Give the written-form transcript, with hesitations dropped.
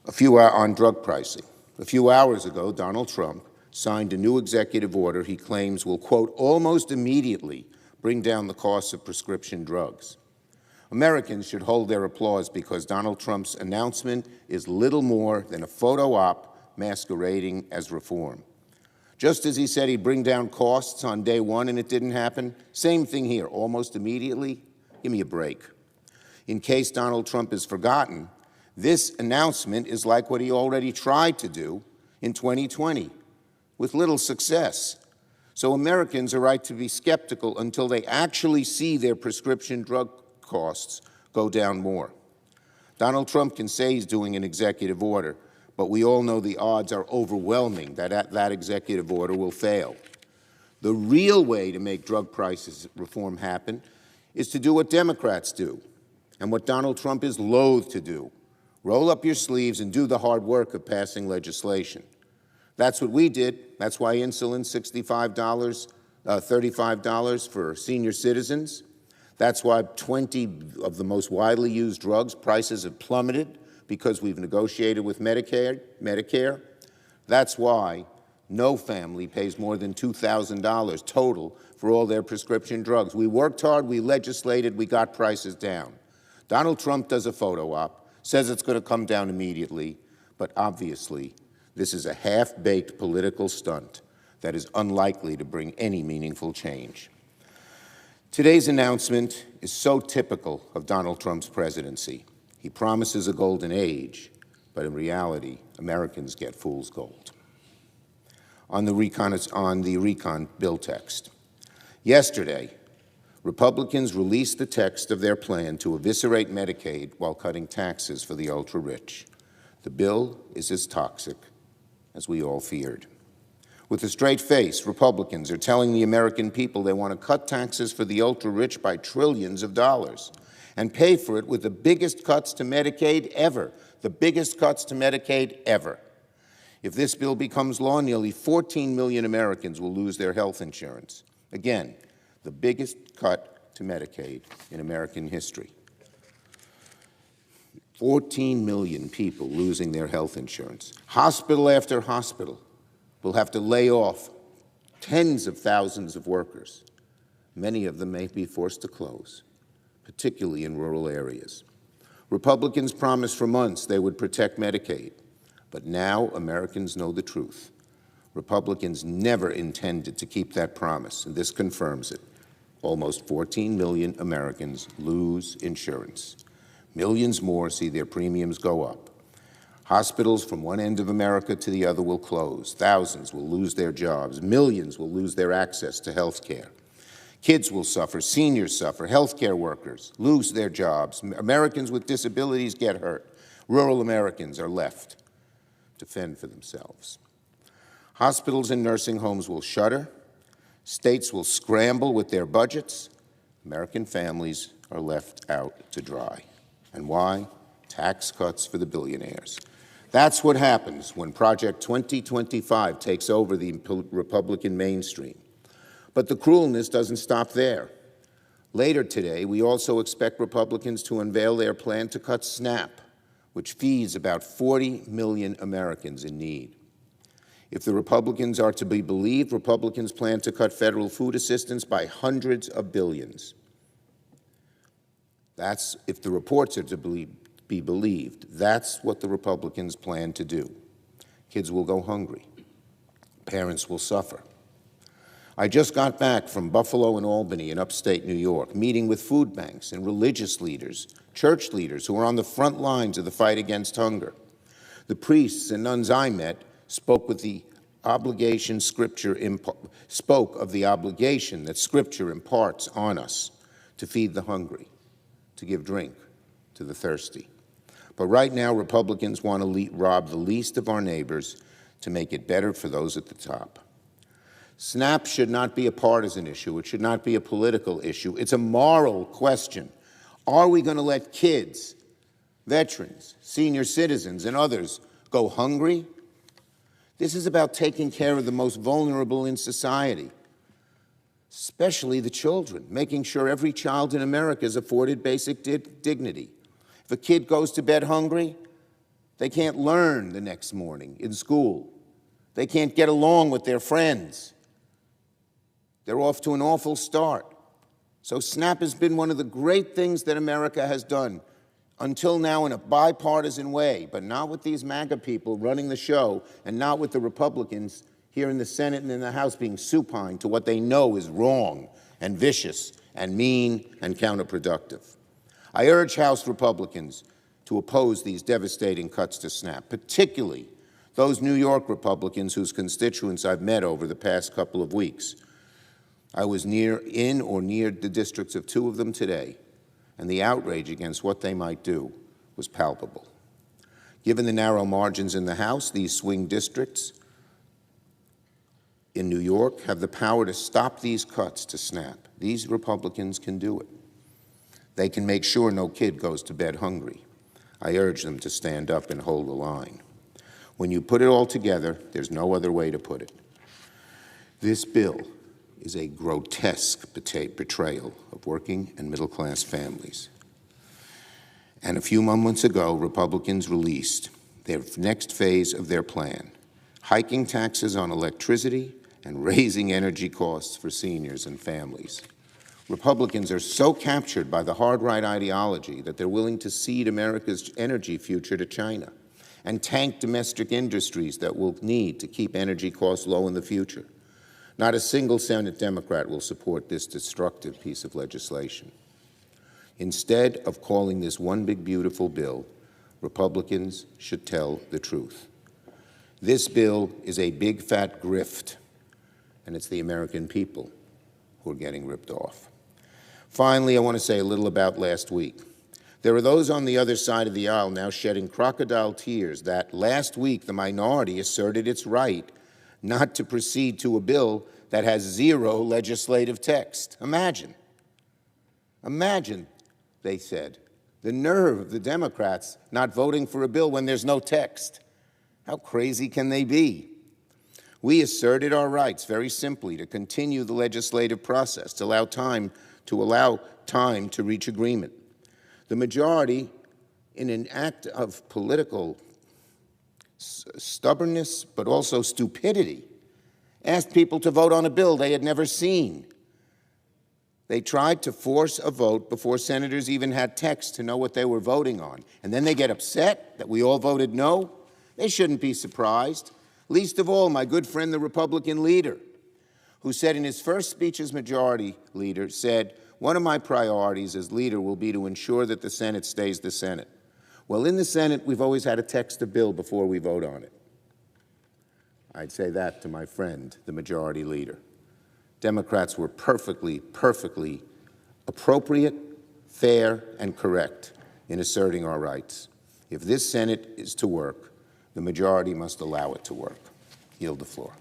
On drug pricing. A few hours ago, Donald Trump signed a new executive order he claims will, quote, almost immediately bring down the costs of prescription drugs. Americans should hold their applause because Donald Trump's announcement is little more than a photo op masquerading as reform. Just as he said he'd bring down costs on day one and it didn't happen, same thing here, almost immediately. Give me a break. In case Donald Trump has forgotten, this announcement is like what he already tried to do in 2020 with little success. So Americans are right to be skeptical until they actually see their prescription drug costs go down more. Donald Trump can say he's doing an executive order, but we all know the odds are overwhelming that that executive order will fail. The real way to make drug prices reform happen is to do what Democrats do and what Donald Trump is loath to do. Roll up your sleeves and do the hard work of passing legislation. That's what we did. That's why insulin's $35 for senior citizens. That's why 20 of the most widely used drugs prices have plummeted because we've negotiated with Medicare. That's why no family pays more than $2,000 total for all their prescription drugs. We worked hard, we legislated, we got prices down. Donald Trump does a photo op, says it's going to come down immediately, but obviously this is a half-baked political stunt that is unlikely to bring any meaningful change. Today's announcement is so typical of Donald Trump's presidency. He promises a golden age, but in reality, Americans get fool's gold. On the recon bill text. Yesterday, Republicans released the text of their plan to eviscerate Medicaid while cutting taxes for the ultra-rich. The bill is as toxic as we all feared. With a straight face, Republicans are telling the American people they want to cut taxes for the ultra-rich by trillions of dollars and pay for it with the biggest cuts to Medicaid ever, the biggest cuts to Medicaid ever. If this bill becomes law, nearly 14 million Americans will lose their health insurance. Again, the biggest cut to Medicaid in American history. 14 million people losing their health insurance. Hospital after hospital will have to lay off tens of thousands of workers. Many of them may be forced to close, particularly in rural areas. Republicans promised for months they would protect Medicaid, but now Americans know the truth. Republicans never intended to keep that promise, and this confirms it. Almost 14 million Americans lose insurance. Millions more see their premiums go up. Hospitals from one end of America to the other will close. Thousands will lose their jobs. Millions will lose their access to health care. Kids will suffer, seniors suffer, healthcare workers lose their jobs. Americans with disabilities get hurt. Rural Americans are left to fend for themselves. Hospitals and nursing homes will shutter. States will scramble with their budgets. American families are left out to dry. And why? Tax cuts for the billionaires. That's what happens when Project 2025 takes over the Republican mainstream. But the cruelness doesn't stop there. Later today, we also expect Republicans to unveil their plan to cut SNAP, which feeds about 40 million Americans in need. If the Republicans are to be believed, Republicans plan to cut federal food assistance by hundreds of billions. That's, if the reports are to be believed, that's what the Republicans plan to do. Kids will go hungry. Parents will suffer. I just got back from Buffalo and Albany in upstate New York, meeting with food banks and religious leaders, church leaders who are on the front lines of the fight against hunger. The priests and nuns I met spoke of the obligation that Scripture imparts on us to feed the hungry, to give drink to the thirsty. But right now, Republicans want to rob the least of our neighbors to make it better for those at the top. SNAP should not be a partisan issue. It should not be a political issue. It's a moral question. Are we going to let kids, veterans, senior citizens, and others go hungry? This is about taking care of the most vulnerable in society, especially the children, making sure every child in America is afforded basic dignity. If a kid goes to bed hungry, They can't learn the next morning in school. They can't get along with their friends. They're off to an awful start. So SNAP has been one of the great things that America has done until now in a bipartisan way, but not with these MAGA people running the show and not with the Republicans here in the Senate and in the House being supine to what they know is wrong and vicious and mean and counterproductive. I urge House Republicans to oppose these devastating cuts to SNAP, particularly those New York Republicans whose constituents I've met over the past couple of weeks. I was in or near the districts of 2 of them today, and the outrage against what they might do was palpable. Given the narrow margins in the House, these swing districts in New York have the power to stop these cuts to SNAP. These Republicans can do it. They can make sure no kid goes to bed hungry. I urge them to stand up and hold the line. When you put it all together, there's no other way to put it. This bill is a grotesque betrayal of working and middle-class families. And a few moments ago, Republicans released their next phase of their plan, hiking taxes on electricity and raising energy costs for seniors and families. Republicans are so captured by the hard-right ideology that they're willing to cede America's energy future to China and tank domestic industries that will need to keep energy costs low in the future. Not a single Senate Democrat will support this destructive piece of legislation. Instead of calling this one big beautiful bill, Republicans should tell the truth. This bill is a big fat grift, and it's the American people who are getting ripped off. Finally, I want to say a little about last week. There are those on the other side of the aisle now shedding crocodile tears that last week the minority asserted its right not to proceed to a bill that has 0 legislative text. Imagine, they said, the nerve of the Democrats not voting for a bill when there's no text. How crazy can they be? We asserted our rights very simply to continue the legislative process, to allow time to reach agreement. The majority, in an act of political stubbornness, but also stupidity, asked people to vote on a bill they had never seen. They tried to force a vote before senators even had text to know what they were voting on. And then they get upset that we all voted no? They shouldn't be surprised. Least of all, my good friend, the Republican leader, who said in his first speech as majority leader, said, "One of my priorities as leader will be to ensure that the Senate stays the Senate." Well, in the Senate, we've always had to text a bill before we vote on it. I'd say that to my friend, the majority leader. Democrats were perfectly appropriate, fair, and correct in asserting our rights. If this Senate is to work, the majority must allow it to work. Yield the floor.